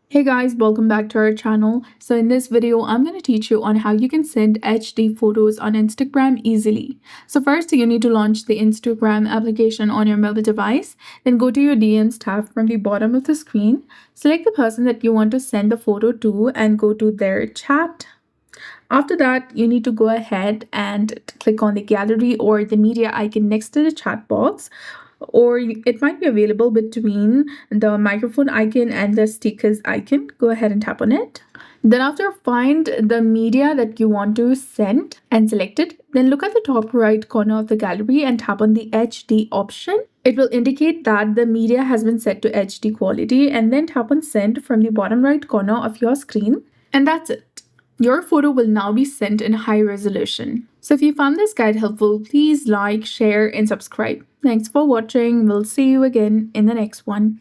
Hey guys, welcome back to our channel. So in this video, I'm going to teach you on how you can send HD photos on Instagram easily. So first, you need to launch the Instagram application on your mobile device. Then go to your DMs tab from the bottom of the screen. Select the person that you want to send the photo to and go to their chat. After that, you need to go ahead and click on the gallery or the media icon next to the chat box, or it might be available between the microphone icon and the stickers icon. Go ahead and tap on it. Then after, find the media that you want to send and select it. Then look at the top right corner of the gallery and tap on the HD option. It will indicate that the media has been set to HD quality, and then tap on send from the bottom right corner of your screen. And that's it. Your photo will now be sent in high resolution. So if you found this guide helpful, please like, share, and subscribe. Thanks for watching. We'll see you again in the next one.